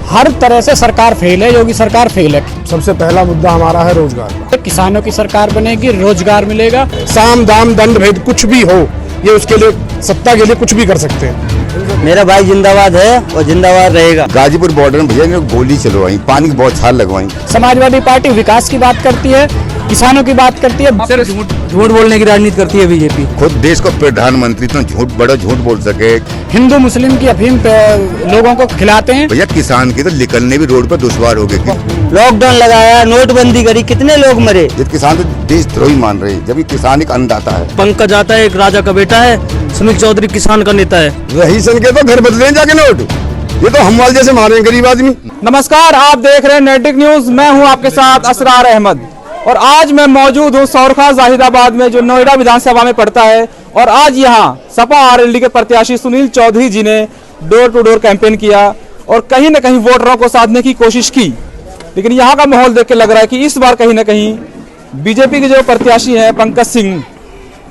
हर तरह से सरकार फेल है, योगी सरकार फेल है। सबसे पहला मुद्दा हमारा है रोजगार। किसानों की सरकार बनेगी, रोजगार मिलेगा। साम दाम दंड भेद कुछ भी हो, ये उसके लिए सत्ता के लिए कुछ भी कर सकते हैं। मेरा भाई जिंदाबाद है और जिंदाबाद रहेगा। गाजीपुर बॉर्डर में भैया ने गोली चलवाई, पानी की बौछार लगवाई। समाजवादी पार्टी विकास की बात करती है, किसानों की बात करती है। सर झूठ बोलने की राजनीति करती है बीजेपी। खुद देश को प्रधानमंत्री तो झूठ बड़ा झूठ बोल सके। हिंदू मुस्लिम की अफीम लोगों को खिलाते हैं। भैया किसान की तो निकलने भी रोड पर दुश्वार हो गई। लॉकडाउन लगाया, नोटबंदी करी, कितने लोग मरे। ये किसान तो देशद्रोही मान रहे हैं, जबकि किसान एक अन्नदाता है। पंकज आता है, एक राजा का बेटा है। सुनील चौधरी किसान का नेता है। रही सन के तो घर बदले जाके नोट, ये तो हम वाले जैसे मारे गरीब आदमी। नमस्कार, आप देख रहे हैं नेटिक न्यूज। मैं हूं आपके साथ असरार अहमद और आज मैं मौजूद हूं सौरखा जाहिदाबाद में, जो नोएडा विधानसभा में पड़ता है। और आज यहां सपा आरएलडी के प्रत्याशी सुनील चौधरी जी ने डोर टू डोर कैंपेन किया और कहीं न कहीं वोटरों को साधने की कोशिश की। लेकिन यहाँ का माहौल देख के लग रहा है कि इस बार कहीं न कहीं बीजेपी के जो प्रत्याशी हैं पंकज सिंह,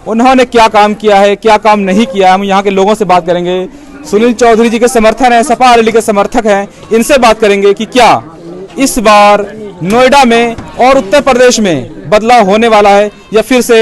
उन्होंने क्या काम किया है, क्या काम नहीं किया है, हम यहाँ के लोगों से बात करेंगे। सुनील चौधरी जी के समर्थन है, सपा आरएलडी के समर्थक हैं, इनसे बात करेंगे कि क्या इस बार नोएडा में और उत्तर प्रदेश में बदलाव होने वाला है या फिर से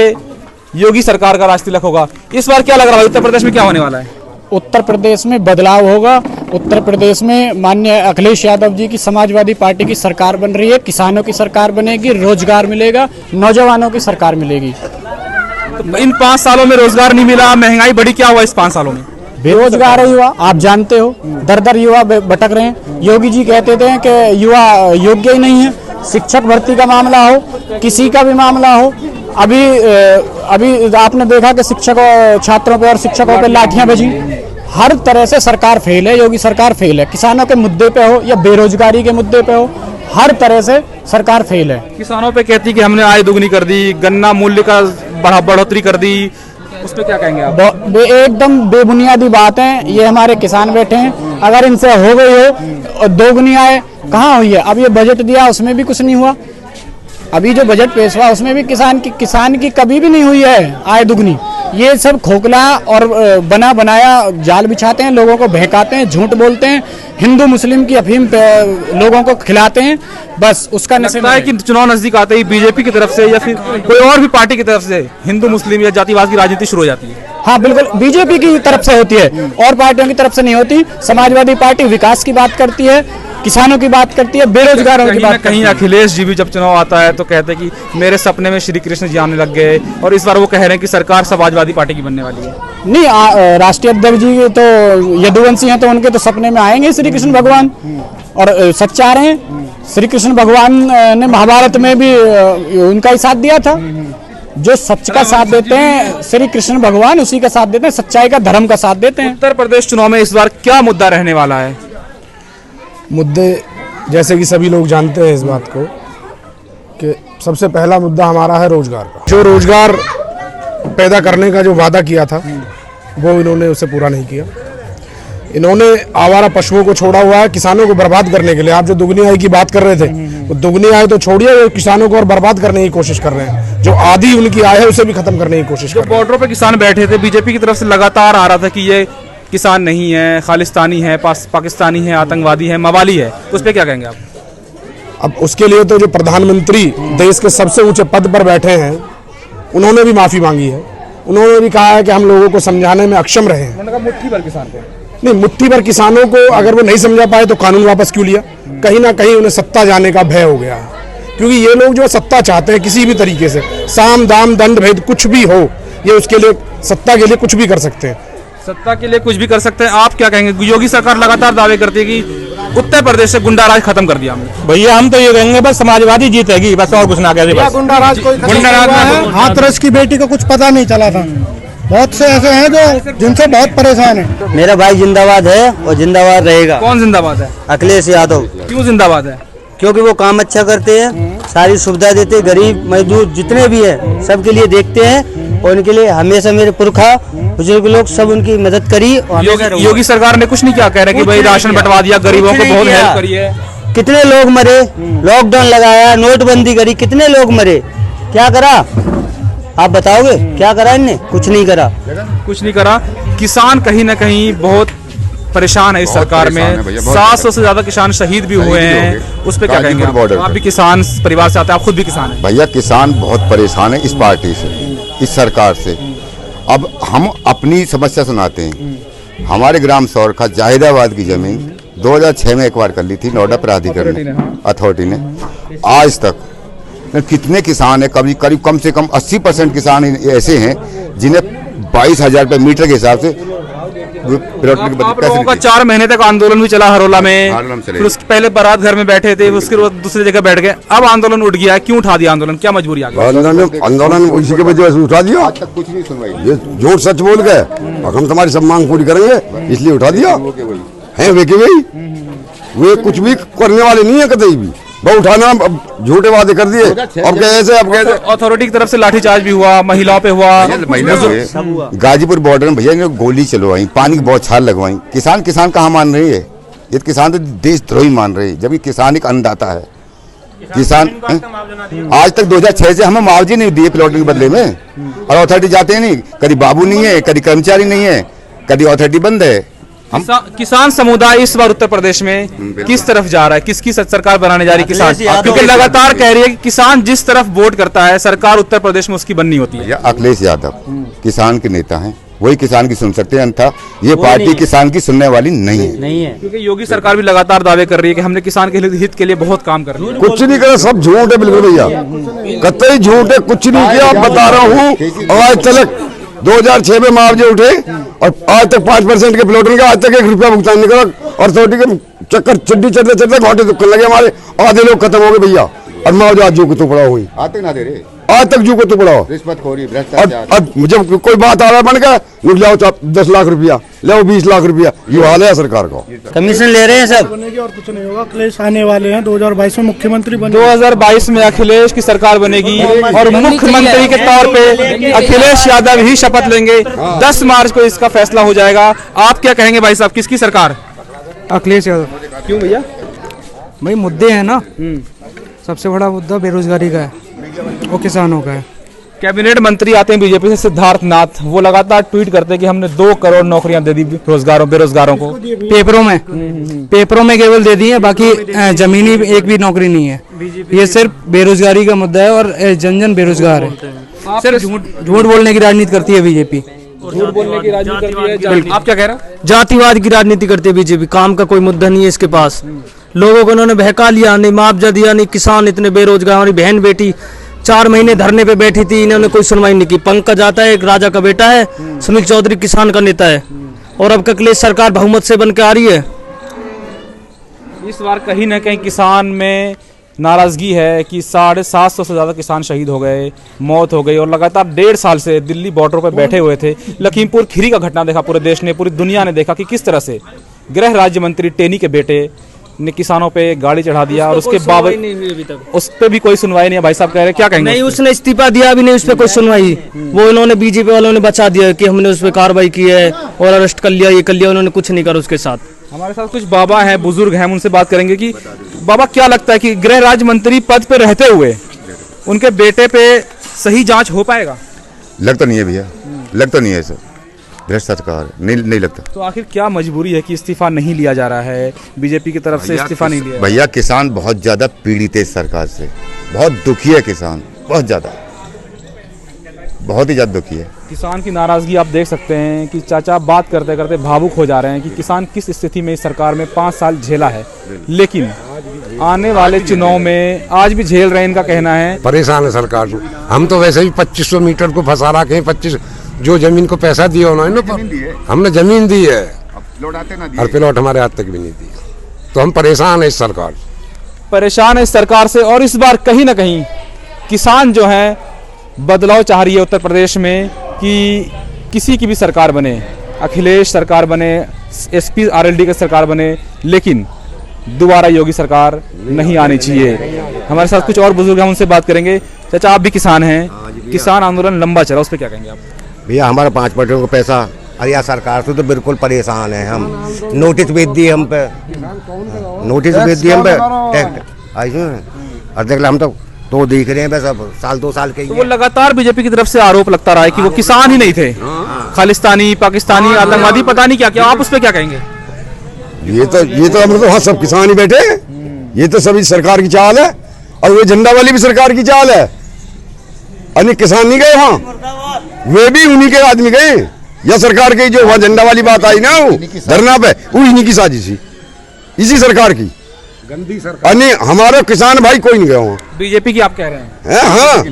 योगी सरकार का राज तिलक होगा। इस बार क्या लग रहा है, उत्तर प्रदेश में क्या होने वाला है? उत्तर प्रदेश में बदलाव होगा। उत्तर प्रदेश में माननीय अखिलेश यादव जी की समाजवादी पार्टी की सरकार बन रही है। किसानों की सरकार बनेगी, रोजगार मिलेगा, नौजवानों की सरकार मिलेगी। तो इन 5 सालों में रोजगार नहीं मिला, महंगाई बढ़ी, क्या हुआ इस 5 सालों में? बेरोजगार है युवा, आप जानते हो, दर दर युवा भटक रहे हैं। योगी जी कहते थे कि युवा योग्य ही नहीं है। शिक्षक भर्ती का मामला हो, किसी का भी मामला हो, अभी आपने देखा कि शिक्षकों, छात्रों पे और शिक्षकों पे लाठियां बजी। हर तरह से सरकार फेल है, योगी सरकार फेल है। किसानों के मुद्दे पे हो या बेरोजगारी के मुद्दे पे हो, हर तरह से सरकार फेल है। किसानों पे कहती कि हमने आय दुगनी कर दी, गन्ना मूल्य का बढ़ोतरी कर दी, उस पर क्या कहेंगे आप? एकदम बेबुनियादी बात है। ये हमारे किसान बैठे हैं, अगर इनसे हो गई हो दोगुनी आय, कहाँ हुई है? अब ये बजट दिया, उसमें भी कुछ नहीं हुआ। अभी जो बजट पेश हुआ उसमें भी किसान की कभी भी नहीं हुई है आय दुगनी। ये सब खोखला और बना बनाया जाल बिछाते हैं, लोगों को बहकाते हैं, झूठ बोलते हैं, हिंदू मुस्लिम की अफीम लोगों को खिलाते हैं। बस उसका लगता है कि चुनाव नजदीक आते ही बीजेपी की तरफ से या फिर कोई और भी पार्टी की तरफ से हिंदू मुस्लिम या जातिवाद की राजनीति शुरू हो जाती है। हाँ बिल्कुल, बीजेपी की तरफ से होती है और पार्टियों की तरफ से नहीं होती। समाजवादी पार्टी विकास की बात करती है, किसानों की बात करती है, बेरोजगारों की बात करती है। अखिलेश जी भी जब चुनाव आता है तो कहते हैं कि मेरे सपने में श्री कृष्ण जी आने लग गए, और इस बार वो कह रहे हैं कि सरकार समाजवादी पार्टी की बनने वाली है। नहीं, राष्ट्रीय अध्यक्ष जी तो यदुवंशी हैं, तो उनके तो सपने में आएंगे श्री कृष्ण भगवान, और सच चाह रहे हैं। श्री कृष्ण भगवान ने महाभारत में भी उनका ही साथ दिया था। जो सच का साथ देते हैं श्री कृष्ण भगवान, उसी का साथ देते हैं, सच्चाई का, धर्म का साथ देते हैं। उत्तर प्रदेश चुनाव में इस बार क्या मुद्दा रहने वाला है? मुद्दे जैसे कि सभी लोग जानते हैं इस बात को कि सबसे पहला मुद्दा हमारा है रोजगार का। जो रोजगार पैदा करने का जो वादा किया था वो इन्होंने उसे पूरा नहीं किया। इन्होंने आवारा पशुओं को छोड़ा हुआ है किसानों को बर्बाद करने के लिए। आप जो दुगनी आय की बात कर रहे थे, वो दुगनी आय तो छोड़िए, वो किसानों को और बर्बाद करने की कोशिश कर रहे हैं। जो आधी उनकी आय है उसे भी खत्म करने की कोशिश कर रहे हैं। बॉर्डरों पे किसान बैठे थे, बीजेपी की तरफ से लगातार आ रहा था कि ये किसान नहीं है, खालिस्तानी है, पाकिस्तानी है, आतंकवादी है, मवाली है, तो उस पर क्या कहेंगे आप? अब उसके लिए तो जो प्रधानमंत्री देश के सबसे ऊंचे पद पर बैठे हैं, उन्होंने भी माफी मांगी है। उन्होंने भी कहा है कि हम लोगों को समझाने में अक्षम रहे हैं। मुट्ठी भर किसान को नहीं, मुट्ठी भर किसानों को अगर वो नहीं समझा पाए तो कानून वापस क्यों लिया? कहीं ना कहीं उन्हें सत्ता जाने का भय हो गया है, क्योंकि ये लोग जो सत्ता चाहते हैं किसी भी तरीके से, साम दाम दंड भेद कुछ भी हो, ये उसके लिए सत्ता के लिए कुछ भी कर सकते हैं। सत्ता के लिए कुछ भी कर सकते हैं। आप क्या कहेंगे? योगी सरकार लगातार दावे करती है कि उत्तर प्रदेश से गुंडा राज खत्म कर दिया हमने। भैया हम तो ये कहेंगे बस समाजवादी जीतेगी, बस और कुछ ना कहेंगे। गुंडा राज कोई हाथरस की बेटी को कुछ पता नहीं चला था। बहुत से ऐसे हैं जो जिनसे बहुत परेशान है। मेरा भाई जिंदाबाद है और जिंदाबाद रहेगा। कौन जिंदाबाद है? अखिलेश यादव। क्यों जिंदाबाद है? क्योंकि वो काम अच्छा करते हैं, सारी सुविधा देते हैं, गरीब मजदूर जितने भी हैं सबके लिए देखते हैं, और उनके लिए हमेशा मेरे पुरखा बुजुर्ग लोग सब उनकी मदद करी। योगी सरकार ने कुछ नहीं क्या कह रहे कि भाई राशन बंटवा दिया, गरीबों को बहुत हेल्प करी है। कितने लोग मरे, लॉकडाउन लगाया, नोटबंदी करी, कितने लोग मरे, क्या करा आप बताओगे? क्या करा इनने? कुछ नहीं करा। कुछ नहीं करा। किसान कहीं ना कहीं बहुत परेशान है इस बहुत सरकार परेशान है में। भैया, बहुत 700 से ज्यादा किसान शहीद भी हुए शहीद भी हो हैं, गए। उस पे क्या कहेंगे गाजीपुर बॉर्डर आप? आप पे। भी किसान परिवार से आते हैं, आप खुद भी किसान हैं। भैया किसान बहुत परेशान है इस पार्टी से, इस सरकार से। अब हम अपनी समस्या सुनाते हैं। हमारे ग्राम सौरखा जाहिदाबाद की जमीन 2006 में एक्वायर कर ली थी नोएडा प्राधिकरण ने, अथॉरिटी ने। आज तक कितने किसान है, कभी करीब कम से कम 80% किसान ऐसे हैं जिन्हें 22,000 रुपये मीटर के हिसाब से आप लोगों का 4 महीने तक आंदोलन भी चला हरोला में, हरोला में चले फिर उसके पहले बारात घर में बैठे थे, उसके बाद दूसरी जगह बैठ गए, अब आंदोलन उठ गया है। क्यों उठा दिया आंदोलन, क्या मजबूरी आ गई? आंदोलन इसी के वजह से उठा दिया। आज तक कुछ नहीं सुनवाई, ये झूठ सच बोल गए और हम तुम्हारी सब मांग पूरी करेंगे इसलिए उठा दिया है। वे के वही वे कुछ भी करने वाले नहीं है कतई भी, वो उठाना झूठे वादे कर दिए। अब कैसे अब कैसे अथॉरिटी की तरफ से लाठीचार्ज भी हुआ, महिलाओं पे हुआ, महिला से गाजीपुर बॉर्डर में भैया ने गोली चलवाई, पानी की बौछार लगवाई। किसान कहाँ मान रही है? ये किसान तो देशद्रोही मान रहे हैं, जबकि किसान एक अन्नदाता है। किसान आज तक 2006 से हमें मुआवजे नहीं दिए प्लॉटिंग के बदले में, और अथॉरिटी जाते हैं नहीं, कभी बाबू नहीं है, कभी कर्मचारी नहीं है, कभी अथॉरिटी बंद है। किसान समुदाय इस बार उत्तर प्रदेश में किस तरफ जा रहा है? किसकी सरकार बनाने जा रही है किसान? क्योंकि लगातार कह रही है कि किसान जिस तरफ वोट करता है सरकार उत्तर प्रदेश में उसकी बननी होती है। अखिलेश यादव किसान के नेता हैं, वही किसान की सुन सकते हैं, अन्यथा ये पार्टी किसान की सुनने वाली नहीं है। क्योंकि योगी सरकार भी लगातार दावे कर रही है कि हमने किसान के हित के लिए बहुत काम कर रही है। कुछ नहीं करा, सब झूठ है बिल्कुल भैया, कतई झूठ है, कुछ नहीं किया। आप बता रहा हूँ आज तक 2006 में मुआवजे उठे और आज तक 5% के प्लॉटिंग का आज तक 1 रुपया भुगतान नहीं करा। और अथॉरिटी के चक्कर चिड्डी चढ़ते घाटे दुखने लगे, हमारे आधे लोग खत्म हो गए भैया। और मुआवजा आज जो को तो पड़ा हुई आज तक जो को तो पड़ा रिश्वतखोरी भ्रष्टाचार। जब कोई बात आ रहा बन गया लाओ 10 लाख रुपया, लाओ 20 लाख रुपया, ये हाल है सरकार का। कमीशन ले रहे हैं सब। और कुछ नहीं होगा। अखिलेश आने वाले हैं 2022 में मुख्यमंत्री बने। 2022 में अखिलेश की सरकार बनेगी और मुख्यमंत्री के तौर पे अखिलेश यादव ही शपथ लेंगे। 10 मार्च को इसका फैसला हो जाएगा। आप क्या कहेंगे भाई साहब, किसकी सरकार? अखिलेश यादव। क्यों भैया? भाई मुद्दे हैं ना, सबसे बड़ा मुद्दा बेरोजगारी का है और किसानों का है। कैबिनेट मंत्री आते हैं बीजेपी से, सिद्धार्थ नाथ, वो लगातार ट्वीट करते हैं कि हमने 2 करोड़ नौकरियां दे दी बेरोजगारों को। पेपरों में केवल दे दी है, बाकी जमीनी एक भी नौकरी नहीं है। ये सिर्फ बेरोजगारी का मुद्दा है और जन जन बेरोजगार है। सिर्फ झूठ बोलने की राजनीति करती है बीजेपी। झूठ बोलने की राजनीति करती है। आप क्या कह रहे हैं? जातिवाद की राजनीति करती है बीजेपी। काम का कोई मुद्दा नहीं है इसके पास। लोगों को उन्होंने बहका लिया, नहीं मुआवजा दिया, नहीं किसान इतने बेरोजगार। हमारी बहन बेटी 4 महीने धरने पे बैठी थी, इन्होंने कोई सुनवाई नहीं की। पंकज आता है, एक राजा का बेटा है, सुनील चौधरी किसान का नेता है, और अब अखिलेश सरकार बहुमत से बन के आ रही है। इस बार कहीं ना कहीं किसान में नाराजगी है कि 750 से ज्यादा किसान शहीद हो गए, मौत हो गई, और लगातार 1.5 साल से दिल्ली बॉर्डर पर बैठे हुए थे। लखीमपुर खीरी का घटना देखा पूरे देश ने, पूरी दुनिया ने देखा कि किस तरह से गृह राज्य मंत्री टेनी के बेटे ने किसानों पे गाड़ी चढ़ा दिया, और उसके बावजूद उस पर भी कोई सुनवाई नहीं है। भाई साहब कह रहे हैं, क्या कहेंगे? नहीं, उसने इस्तीफा दिया भी नहीं, उस पर कोई सुनवाई। वो इन्होंने बीजेपी वालों ने बचा दिया कि हमने उस पर कार्रवाई की है और अरेस्ट कर लिया, ये कर लिया। उन्होंने कुछ नहीं करा उसके साथ। हमारे साथ कुछ बाबा हैं, बुजुर्ग हैं, उनसे बात करेंगे कि बाबा क्या लगता है कि गृह राज्य मंत्री पद पे रहते हुए उनके बेटे पे सही जांच हो पाएगा? लगता नहीं है भैया, लगता नहीं है सर, भ्रष्टाचार नहीं लगता। तो आखिर क्या मजबूरी है कि इस्तीफा नहीं लिया जा रहा है? बीजेपी की तरफ से इस्तीफा नहीं लिया। भैया किसान बहुत ज्यादा पीड़ित है इस सरकार से, बहुत दुखी है किसान, बहुत ज्यादा, बहुत ही ज्यादा दुखी है। किसान की नाराजगी आप देख सकते हैं कि चाचा बात करते करते भावुक हो जा रहे हैं कि किसान किस स्थिति में इस सरकार में 5 साल झेला है, लेकिन आने वाले चुनाव में आज भी झेल रहे हैं, इनका कहना है। परेशान है सरकार। हम तो वैसे ही 2500 मीटर को फंसा रखे हैं। 25 जो जमीन को पैसा दिया उन्होंने, हमने जमीन दी है और प्लॉट हमारे हाथ तक भी नहीं दी। तो हम परेशान है इस सरकार से, परेशान है इस सरकार से। और इस बार कहीं ना कहीं किसान जो है बदलाव चाह रही है उत्तर प्रदेश में कि किसी की भी सरकार बने, अखिलेश सरकार बने, SP RLD की सरकार बने, लेकिन दोबारा योगी सरकार नहीं आनी चाहिए। हमारे साथ कुछ और बुजुर्ग हैं, उनसे बात करेंगे। चाचा आप भी किसान हैं, किसान आंदोलन लंबा चला, उस पर क्या कहेंगे आप? भैया हमारा 5% को पैसा, अरे यार सरकार से तो बिल्कुल परेशान है हम। नोटिस भेज दिए हम पे, नोटिस भेज दिए हम पे और देख लो हम तो देख रहे हैं बस। अब 2 साल के। तो वो लगातार बीजेपी की तरफ से आरोप लगता रहा है कि वो किसान ही नहीं थे, खालिस्तानी, पाकिस्तानी, आतंकवादी, पता नहीं क्या क्या। आप उस पर क्या कहेंगे? ये तो हम तो हाँ सब किसान ही बैठे हैं। ये तो सभी सरकार की चाल है, और वो झंडा वाली भी सरकार की चाल है। अन्य किसान नहीं गए वहाँ, वे भी उन्हीं के आदमी गए, या सरकार की जो वहाँ झंडा वाली बात आई ना वो धरना पे, वो इन्हीं की साजिश थी, इसी सरकार की गंदी सरकार। अन्य हमारे किसान भाई कोई नहीं गया वहाँ। बीजेपी की आप कह रहे हैं? हाँ,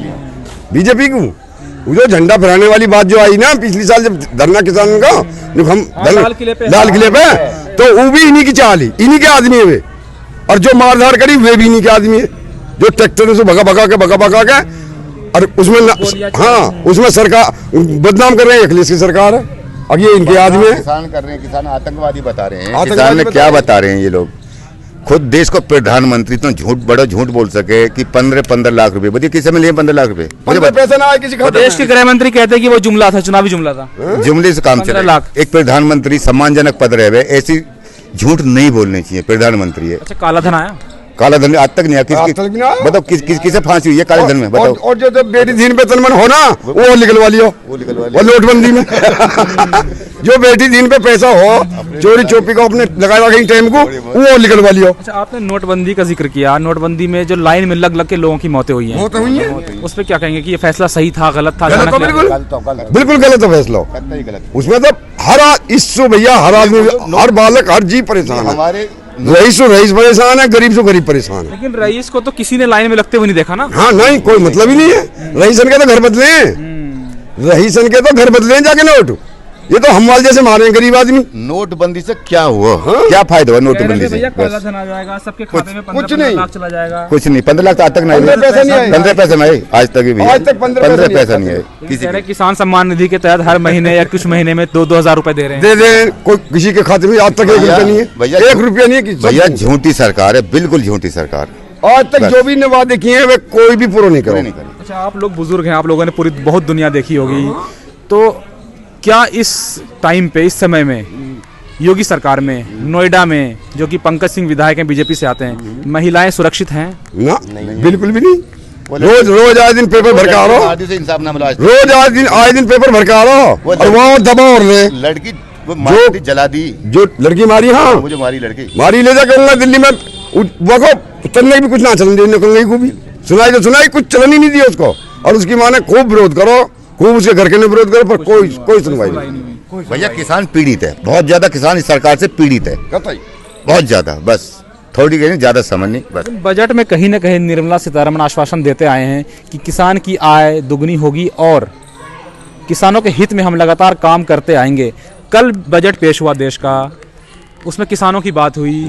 बीजेपी को वो जो झंडा फहराने वाली बात जो आई ना पिछली साल जब धरना किसान का, जो हम लाल किले पे, तो वो भी इन्हीं की चाल ही, इन्हीं के आदमी है वे। और जो मारधाड़ करी वे भी इन्हीं के आदमी है, जो ट्रैक्टर से भगा के और उसमें हाँ उसमें सरकार बदनाम कर रहे हैं, अखिलेश की सरकार है। अब ये इनके आदमी है, किसान कर रहे हैं, किसान आतंकवादी बता रहे हैं। किसान ने क्या बता रहे हैं ये लोग? खुद देश को प्रधानमंत्री तो बड़ा झूठ बोल सके कि 15 लाख रुपए, बताइए किसे में लिए 15 लाख रुपए? पैसा ना आए किसी का। देश के गृह मंत्री कहते हैं कि वो जुमला था, चुनावी जुमला था। जुमले से काम चले। 15 लाख। एक प्रधानमंत्री सम्मानजनक पद रहे हुए, ऐसी झूठ नहीं बोलनी चाहिए। प्रधानमंत्री है। अच्छा, काला धन आया? काला धन आज तक नहीं आया। बताओ किसे फांसी हुई है काले धन में? बताओ। और जो बेटी दिन पे तनमन हो ना वो निकलवा लियो, वो नोटबंदी में जो बेटी दिन पे पैसा हो चोरी चोपी को अपने लगाया कहीं टाइम को वो निकलवा लियो। अच्छा, आपने नोटबंदी का जिक्र किया। नोटबंदी में जो लाइन में लग के लोगों की मौतें हुई हैं, उस पर क्या कहेंगे कि ये फैसला सही था, गलत था? बिल्कुल गलत है फैसला। उसमें तो हर भैया हर आदमी, हर बालक, हर जीव परेशान है। हमारे रईस परेशान है, गरीब से गरीब परेशान है। लेकिन रईस को तो किसी ने लाइन में लगते हुए नहीं देखा ना। हाँ नहीं, कोई मतलब ही नहीं है। रईसन के तो घर बदले हैं, रईसन के तो घर बदले हैं जाके नोट। ये तो हम वाले जैसे मारे हैं गरीब आदमी। नोटबंदी से क्या हुआ? क्या फायदा हुआ नोटबंदी से? काला धन आ जाएगा, सबके खाते में 15 लाख चला जाएगा। कुछ नहीं, 15 लाख आज तक नहीं, 15 पैसा नहीं आज तक भी, आज तक 15 पैसा नहीं है। किसी किसान सम्मान निधि के तहत हर महीने या कुछ महीने में 2,000 रुपए दे रहे हैं। दे दे, कोई किसी के खाते में आज तक 1 रुपया नहीं है। 1 रुपया नहीं है भैया। झूठी सरकार है, बिल्कुल झूठी सरकार। आज तक जो भी वादे किए हैं वे कोई भी पूरा नहीं करे। अच्छा, आप लोग बुजुर्ग हैं, आप लोगों ने पूरी बहुत दुनिया देखी होगी, तो क्या इस टाइम पे, इस समय में योगी सरकार में, नोएडा में, जो कि पंकज सिंह विधायक हैं, बीजेपी से आते हैं, महिलाएं सुरक्षित हैं? ना, बिल्कुल भी नहीं। रोज आए दिन पेपर भर के आ रहा हूँ, रोज आए दिन पेपर भर के आ रहा हूँ, और वहाँ दबा और लड़की जो जला दी, जो लड़की मारी, हाँ मुझे मारी लड़की, मारी ले जाकर दिल्ली में वो चलने भी कुछ ना चलन दी, कंगई को भी सुनाई कुछ चलन ही नहीं दिया उसको। और उसकी माँ ने खूब विरोध करो, खूब उसके घर के ने विरोध करो, पर कोई सुनवाई नहीं। भैया किसान पीड़ित है, बहुत ज्यादा किसान इस सरकार से पीड़ित है, बहुत ज्यादा। बस थोड़ी कहीं ज्यादा समझ नहीं। बस बजट में कहीं न कहीं निर्मला सीतारमण आश्वासन देते आए हैं कि किसान की आय दुगनी होगी और किसानों के हित में हम लगातार काम करते आएंगे। कल बजट पेश हुआ देश का, उसमें किसानों की बात हुई,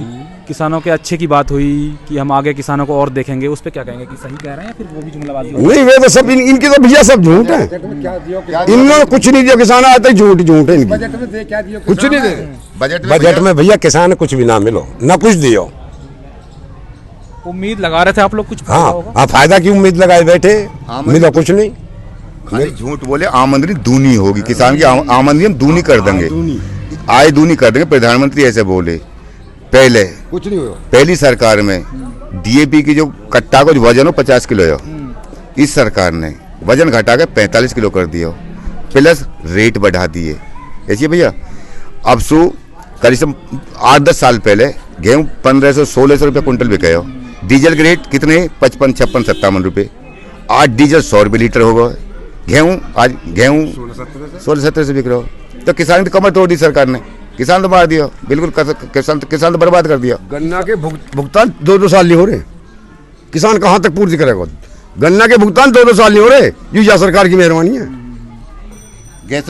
किसानों के अच्छे की बात हुई कि हम आगे किसानों को और देखेंगे। उस पे क्या कहेंगे कि सही कह रहे हैं या फिर वो भी जुमलाबाजी? नहीं, वे तो सब इनकी तो भैया सब झूठ है। इन्होंने कुछ नहीं दिया, किसान आज तक झूठ है इनकी, कुछ नहीं दे। बजट में भैया किसान कुछ भी ना मिलो, ना कुछ दियो। उम्मीद लगा रहे थे आप लोग कुछ फायदा होगा? हाँ, फायदा की उम्मीद लगाए बैठे, मिला कुछ नहीं। खाली झूठ बोले। आमदनी दूनी होगी, किसान की आमदनी हम दूनी कर देंगे, आय दूनी कर देंगे। प्रधानमंत्री ऐसे बोले। पहले कुछ नहीं हुआ। पहली सरकार में डीएपी की जो कट्टा को वजन हो 50 किलो है, इस सरकार ने वजन घटा के 45 किलो कर दिया, प्लस रेट बढ़ा दिए। ऐसी भैया अब सो करीब 8-10 साल पहले गेहूँ 1500-1600 रुपये क्विंटल बिके हो। डीजल के रेट कितने? 55, 56, 57 रुपये। आज डीजल 100 रुपये लीटर होगा। गेहूँ आज 16-17 से बिक रहा हो। तो किसान की कमर तोड़ दी सरकार ने, किसान तो मार दिया बिल्कुल, किसान तो बर्बाद कर दिया। गन्ना के भुगतान 2-2 साल नहीं हो रहे, किसान कहाँ तक पूर्ति करेगा? गन्ना के भुगतान 2-2 साल नहीं हो रहे, ये सरकार की मेहरबानी है। गैस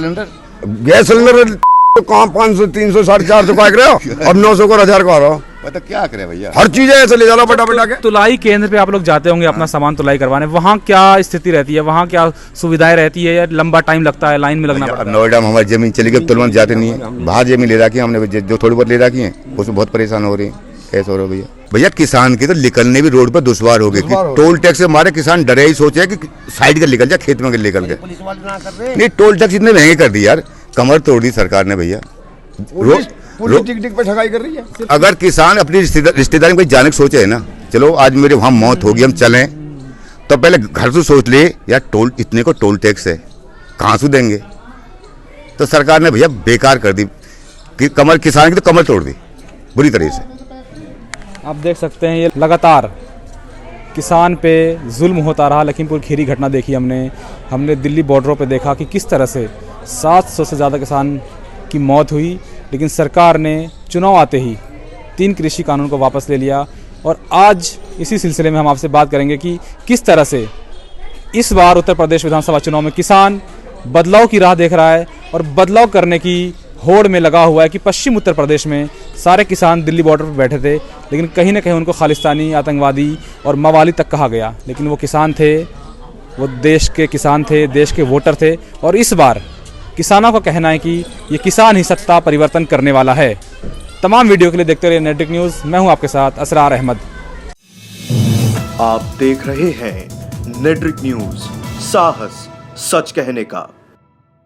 सिलेंडर कहाँ 500, 300, 450 का रहे हो, अब 900 को 1000 का आ रहा हो। पता क्या करे भैया, हर चीज ऐसे ले जाना बटा के। तुलाई केंद्र पे आप लोग जाते होंगे अपना सामान तुलाई करवाने, वहाँ क्या स्थिति रहती है? वहाँ क्या सुविधाएं रहती है या लंबा टाइम लगता है, लाइन में लगना पड़ता है? नोएडा में हमारी जमीन चली गई, तुरंत जाते नहीं है। बाहर जमीन ले रखी है हमने, जो थोड़ी बहुत ले रखी है उसमें बहुत परेशान हो रही है। कैसे हो रहा है भैया? किसान की तो निकलने भी रोड पर दुश्वार हो गई। टोल टैक्स से हमारे किसान डरे ही सोचे कि साइड कर निकल जाए, खेत में निकल के। नहीं, टोल टैक्स इतने महंगे कर दी यार, कमर तोड़ दी सरकार ने भैया। टिक पे ठगाई कर रही है। अगर किसान अपनी रिश्तेदारी में जाने की सोचे है ना, चलो आज मेरे वहां मौत होगी हम चलें, तो पहले घर से सोच ले यार टोल इतने को टोल टैक्स है, कहाँ से देंगे? तो सरकार ने भैया बेकार कर दी कि कमर, किसान की तो कमर तोड़ दी। बुरी तरह से। आप देख सकते हैं ये लगातार किसान पे जुल्म होता रहा। लखीमपुर खीरी घटना देखी हमने दिल्ली बॉर्डरों पे देखा कि किस तरह से 700 से ज़्यादा किसान की मौत हुई, लेकिन सरकार ने चुनाव आते ही 3 कृषि कानून को वापस ले लिया। और आज इसी सिलसिले में हम आपसे बात करेंगे कि किस तरह से इस बार उत्तर प्रदेश विधानसभा चुनाव में किसान बदलाव की राह देख रहा है और बदलाव करने की होड़ में लगा हुआ है कि पश्चिम उत्तर प्रदेश में सारे किसान दिल्ली बॉर्डर पर बैठे थे, लेकिन कहीं ना कहीं उनको खालिस्तानी, आतंकवादी और मवाली तक कहा गया, लेकिन वो किसान थे, वो देश के किसान थे, देश के वोटर थे। और इस बार किसानों का कहना है कि ये किसान ही सत्ता परिवर्तन करने वाला है। तमाम वीडियो के लिए देखते रहिए नेटिक न्यूज़। मैं हूं आपके साथ असरार अहमद। आप देख रहे हैं नेट्रिक न्यूज, साहस सच कहने का।